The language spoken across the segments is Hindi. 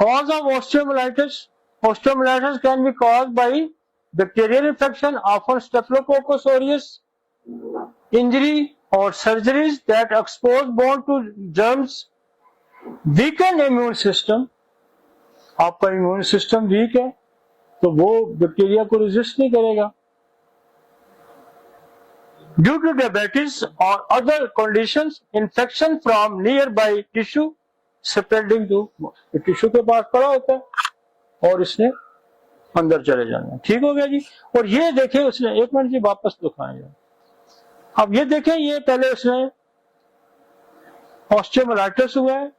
Cause of osteomyelitis. Osteomyelitis can be caused by bacterial infection, often Staphylococcus aureus, injury or surgeries that expose bone to germs. Weakened immune system. आपका इम्यून सिस्टम वीक है तो वो बैक्टीरिया को रेजिस्ट नहीं करेगा. Due to diabetes or other conditions, infection from nearby tissue spreading to tissue के पास पड़ा होता है और इसने अंदर चले जाना. ठीक हो गया जी. और ये देखें उसने, एक मिनट जी वापस दिखाएंगे. अब ये देखें, ये पहले उसने ऑस्टियोमाइलाइटिस हुआ है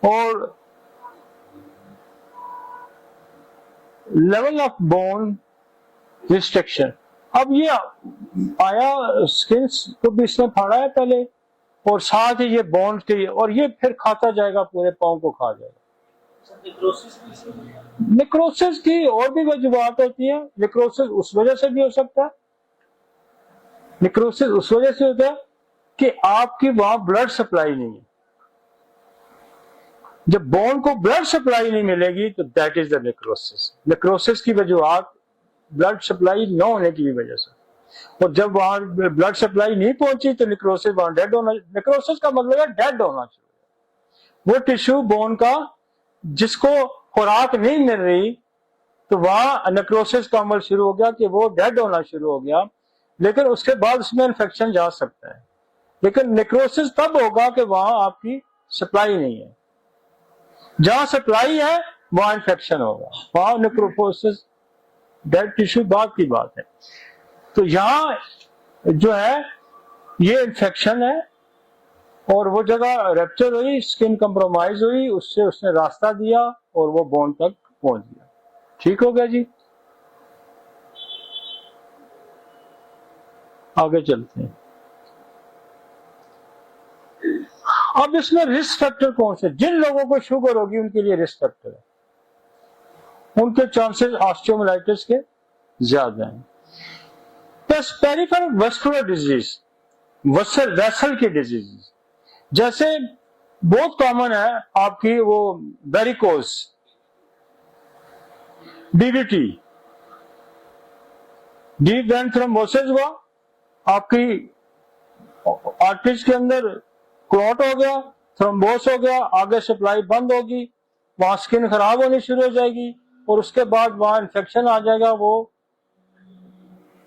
और लेवल ऑफ बोन रिस्ट्रिक्शन. अब ये आया स्किन को भी इसने फाड़ा है पहले और साथ ही ये बोन के, और ये फिर खाता जाएगा, पूरे पाँव को खा जाएगा. नेक्रोसिस की और भी वजूहात होती है. नेक्रोसिस उस वजह से भी हो सकता है, नेक्रोसिस उस वजह से होता है कि आपकी वहां ब्लड सप्लाई नहीं है. जब बोन को ब्लड सप्लाई नहीं मिलेगी तो that is the necrosis. Necrosis की वजूहात ब्लड सप्लाई न होने की वजह से, और जब वहां ब्लड सप्लाई नहीं पहुंची तो नेक्रोसिस वहां डेड होना. नेक्रोसिस का मतलब है डेड होना चाहिए. वो टिश्यू बोन का जिसको खुराक नहीं मिल रही तो वहां नेक्रोसिस का अमल शुरू हो गया कि वो डेड होना शुरू हो गया. लेकिन उसके बाद उसमें इन्फेक्शन जा सकता है. लेकिन नेक्रोसिस तब होगा कि वहां आपकी सप्लाई नहीं है. जहां सप्लाई है वहां इन्फेक्शन होगा, वहां नेक्रोसिस डेड टिश्यू बात की बात है. तो यहां जो है ये इन्फेक्शन है और वो जगह रैप्चर हुई, स्किन कंप्रोमाइज हुई, उससे उसने रास्ता दिया और वो बोन तक पहुंच गया. ठीक हो गया जी. आगे चलते हैं. अब इसमें रिस्क फैक्टर कौन से? जिन लोगों को शुगर होगी उनके लिए रिस्क फैक्टर है, उनके चांसेस ऑस्टियोमाइलाइटिस के ज्यादा हैं. पेरिफेरल वैस्कुलर डिजीज, वेसल की डिजीज, जैसे बहुत कॉमन है आपकी वो varicose, DVT, deep vein thrombosis हुआ, आपकी आर्टरीज के अंदर क्लॉट हो गया, थ्रोम्बोस हो गया, आगे सप्लाई बंद होगी, वहां स्किन खराब होनी शुरू हो जाएगी और उसके बाद वहां इन्फेक्शन आ जाएगा. वो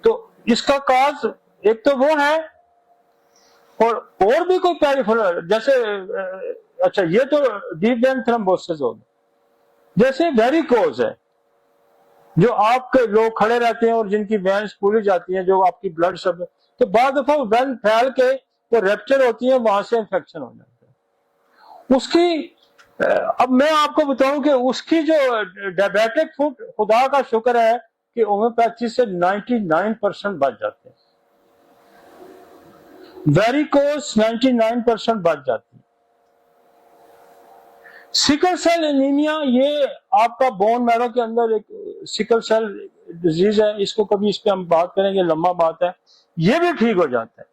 तो इसका काज एक तो वो है, और भी कोई पेरिफेरल, जैसे अच्छा ये तो डीप वेन थ्रोम्बोसिस हो गया. जैसे वेरिकोज है, जो आपके लोग खड़े रहते हैं और जिनकी वेन्स फूली जाती हैं, जो आपकी ब्लड सब, तो बाद दफा वेन फैल के वो रैप्चर होती है, वहां से इन्फेक्शन हो जाता है उसकी. अब मैं आपको बताऊं कि उसकी जो डायबिटिक फूड, खुदा का शुक्र है कि होम्योपैथी से 99% बच जाते हैं. वेरिकोज 99% बच जाती है. सिकल सेल एनीमिया, ये आपका बोन मैरो के अंदर एक सिकल सेल डिजीज है, इसको कभी इस पे हम बात करेंगे, लंबा बात है. ये भी ठीक हो जाता है.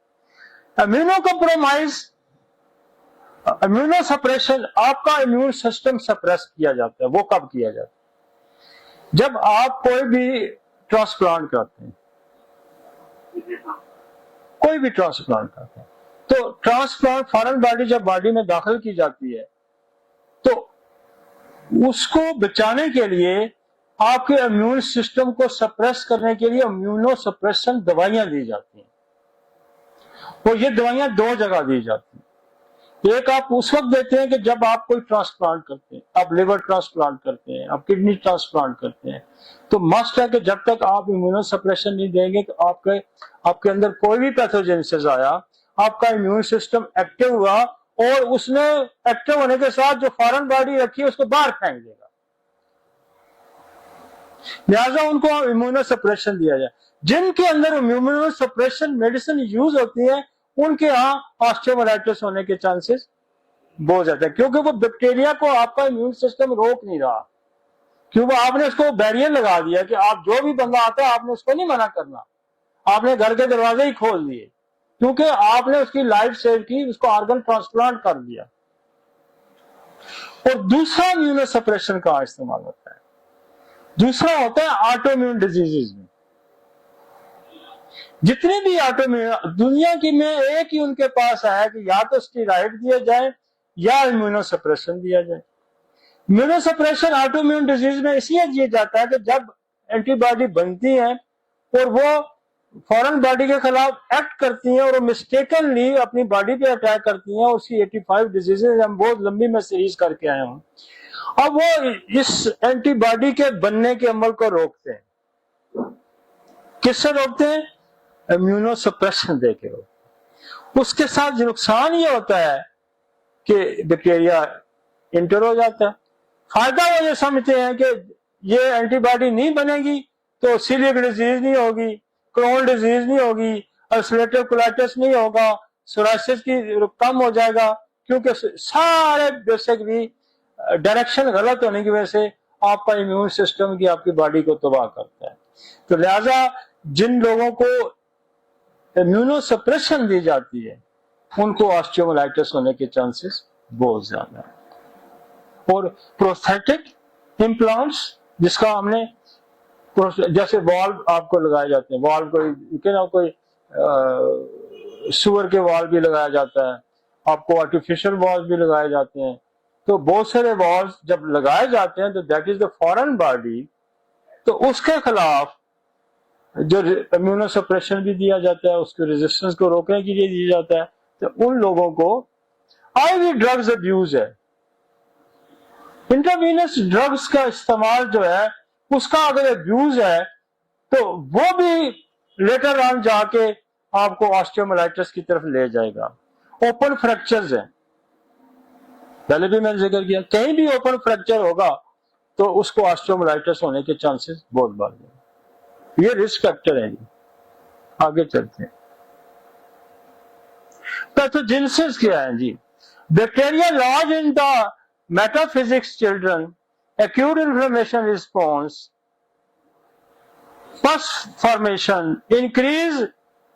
इम्यूनो कॉम्प्रोमाइज, इम्यूनो सप्रेशन, आपका इम्यून सिस्टम सप्रेस किया जाता है. वो कब किया जाता है? जब आप कोई भी ट्रांसप्लांट करते हैं, कोई भी ट्रांसप्लांट करते हैं, तो ट्रांसप्लांट फॉरेन बॉडी जब बॉडी में दाखिल की जाती है तो उसको बचाने के लिए आपके इम्यून सिस्टम को सप्रेस करने के लिए इम्यूनो सप्रेशन दवाइयां दी जाती हैं. और ये दवाइयां दो जगह दी जाती हैं. एक आप उस वक्त देते हैं कि जब आप कोई ट्रांसप्लांट करते हैं, आप लिवर ट्रांसप्लांट करते हैं, आप किडनी ट्रांसप्लांट करते हैं, तो मस्ट है कि जब तक आप इम्यूनो सप्रेशन नहीं देंगे तो आपके अंदर कोई भी पैथोजेनेसिस आया, आपका इम्यून सिस्टम एक्टिव हुआ और उसने एक्टिव होने के साथ जो फॉरेन बॉडी रखी है उसको बाहर फेंक देगा. लिहाजा उनको इम्यूनो सप्रेशन दिया जाए. जिनके अंदर इम्यूनो सप्रेशन मेडिसिन यूज होती है उनके यहाँ ऑस्टियोमाइलाइटिस होने के चांसेस बहुत ज्यादा है, क्योंकि वो बैक्टीरिया को आपका इम्यून सिस्टम रोक नहीं रहा. क्योंकि आपने उसको बैरियर लगा दिया कि आप जो भी बंदा आता है आपने उसको नहीं मना करना, आपने घर के दरवाजे ही खोल दिए, क्योंकि आपने उसकी लाइफ सेव की, उसको ऑर्गन ट्रांसप्लांट कर दिया. और दूसरा इम्यूनो सप्रेशन का इस्तेमाल होता है, दूसरा होता है ऑटोइम्यून डिजीजेज में। जितने भी ऑटोइम्यून दुनिया की में एक ही उनके पास है कि या तो स्टेरॉइड दिया जाए या इम्यूनो सप्रेशन दिया जाए। इम्यूनो सप्रेशन ऑटोइम्यून डिजीज में इसलिए दिया जाता है कि जब एंटीबॉडी बनती है और वो फॉरेन बॉडी के खिलाफ एक्ट करती हैं और वो मिस्टेकनली अपनी बॉडी पे अटैक करती हैं, उसकी 85 डिजीजेज हम बहुत लंबी में सीरीज करके आए हूं। अब वो इस एंटीबॉडी के बनने के अमल को रोकते हैं। किससे रोकते हैं? इम्यूनो सप्रेशन देके रोकते। उसके साथ नुकसान ये होता है कि बैक्टीरिया इंटर हो जाता है। फायदा वो ये समझते हैं कि ये एंटीबॉडी नहीं बनेगी तो सीलियक डिजीज नहीं होगी, क्रोन डिजीज नहीं होगी, अल्सरेटिव कोलाइटिस नहीं होगा, सोराइसिस की कम हो जाएगा, क्योंकि सारे बेसिकली डायरेक्शन गलत होने की वजह से आपका इम्यून सिस्टम की आपकी बॉडी को तबाह करता है। तो लिहाजा जिन लोगों को इम्यूनो सप्रेशन दी जाती है उनको ऑस्टियोमाइलाइटिस होने के चांसेस बहुत ज्यादा है। और प्रोस्थेटिक इम्प्लांट्स, जिसका हमने जैसे वाल्व आपको लगाए जाते हैं, वाल्व कोई सुअर के वाल्व भी लगाया जाता है, आपको आर्टिफिशियल वाल्व भी लगाए जाते हैं। तो बहुत सारे वाल्व जब लगाए जाते हैं तो that is the foreign body, तो उसके खिलाफ जो इम्यूनो सप्रेशन भी दिया जाता है, उसके रेजिस्टेंस को रोकने के लिए दिया जाता है। तो उन लोगों को आईवी ड्रग्स अब्यूज है, इंट्रावीनस ड्रग्स का इस्तेमाल जो है उसका अगर अब्यूज है तो वो भी लेटर ऑन जाके आपको ऑस्टियोमाइलाइटिस की तरफ ले जाएगा। ओपन फ्रैक्चर्स है, पहले भी मैंने जिक्र किया, कहीं भी ओपन फ्रैक्चर होगा तो उसको ऑस्टियोमाइलाइटिस होने के चांसेस बहुत बढ़ जाएंगे। ये रिस्क फैक्टर है जी। आगे चलते हैं। पैथोजेनेसिस क्या है जी? Bacteria lodge in the metaphysics children, acute inflammation response, pus formation, increase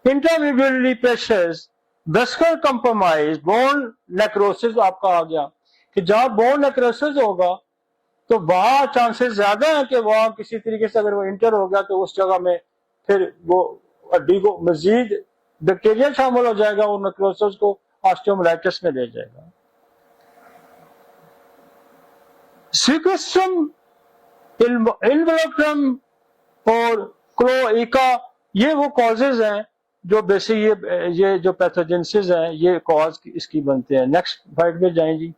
intramedullary pressures, vascular compromise, bone necrosis आपका आ गया कि जहां bone necrosis होगा तो वहां चांसेस ज्यादा है कि वहां किसी तरीके से अगर वो इंटर हो गया तो उस जगह में फिर वो हड्डी को मजीद बैक्टीरिया शामिल हो जाएगा और नेक्रोसिस को ऑस्टियोमाइलाइटिस में ले जाएगा। सीक्वेस्ट्रम, इन्वोल्यूक्रम और क्लोएका, ये वो कॉजेज हैं जो बेसिक ये जो पैथोजेनेसिस है ये कॉज इसकी बनते हैं। नेक्स्ट स्लाइड पे जाएं जी।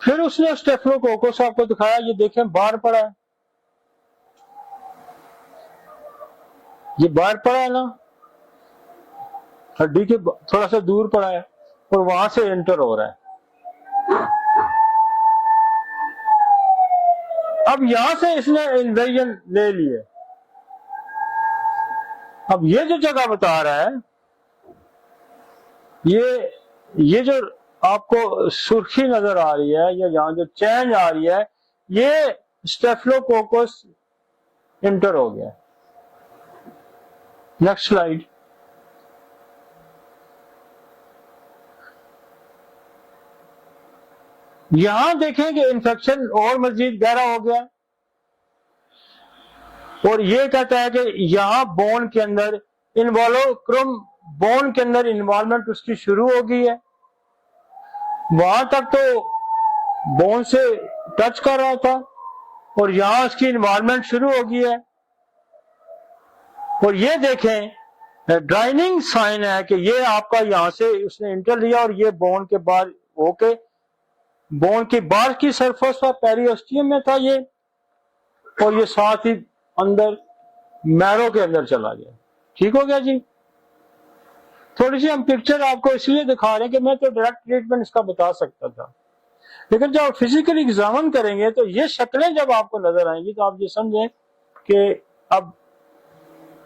फिर उसने स्टेफिलोकोकस आपको दिखाया, ये देखें बाहर पड़ा है, ये बाहर पड़ा है ना, हड्डी के थोड़ा सा दूर पड़ा है और वहां से एंटर हो रहा है। अब यहां से इसने इन्वेजन ले लिए। अब ये जो जगह बता रहा है, ये जो आपको सुर्खी नजर आ रही है या यहां जो चेंज आ रही है, ये स्टेफिलोकोकस इंटर हो गया। Next slide. यहां देखें कि इंफेक्शन और मजीद गहरा हो गया और ये कहता है कि यहां बोन के अंदर इन्वोल्यूक्रम, बोन के अंदर इन्वॉल्वमेंट उसकी शुरू हो गई है। वहां तक तो बोन से टच कर रहा था और यहां उसकी इन्वॉल्वमेंट शुरू हो गई है। और ये देखें ड्राइनिंग साइन है कि ये आपका यहां से उसने इंटर लिया और ये बोन के बाहर होके बोन की बाहर की सरफेस पर पेरियोस्टियम में था ये, और ये साथ ही अंदर मैरो के अंदर चला गया। ठीक हो गया जी। थोड़ी सी हम पिक्चर आपको इसलिए दिखा रहे हैं कि मैं तो डायरेक्ट ट्रीटमेंट इसका बता सकता था, लेकिन जब फिजिकली एग्जामिन करेंगे तो ये शक्लें जब आपको नजर आएंगी तो आप ये समझें कि अब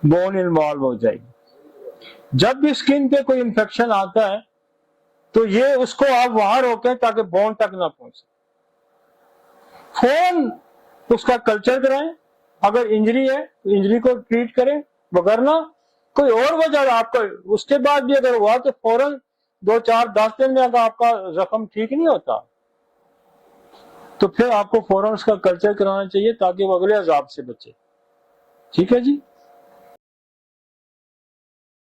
बोन इन्वॉल्व हो जाएगी। जब भी स्किन पे कोई इंफेक्शन आता है तो ये उसको आप वहां रोकें ताकि बोन तक ना पहुंचे। फोन उसका कल्चर कराएं, अगर इंजरी है तो इंजरी को ट्रीट करें, वगरना कोई और वजह आपको उसके बाद भी अगर हुआ तो फौरन 2 4 10 दिन में अगर आपका जख्म ठीक नहीं होता तो फिर आपको फौरन उसका कल्चर कराना चाहिए ताकि वो अगले अजाब से बचे। ठीक है जी।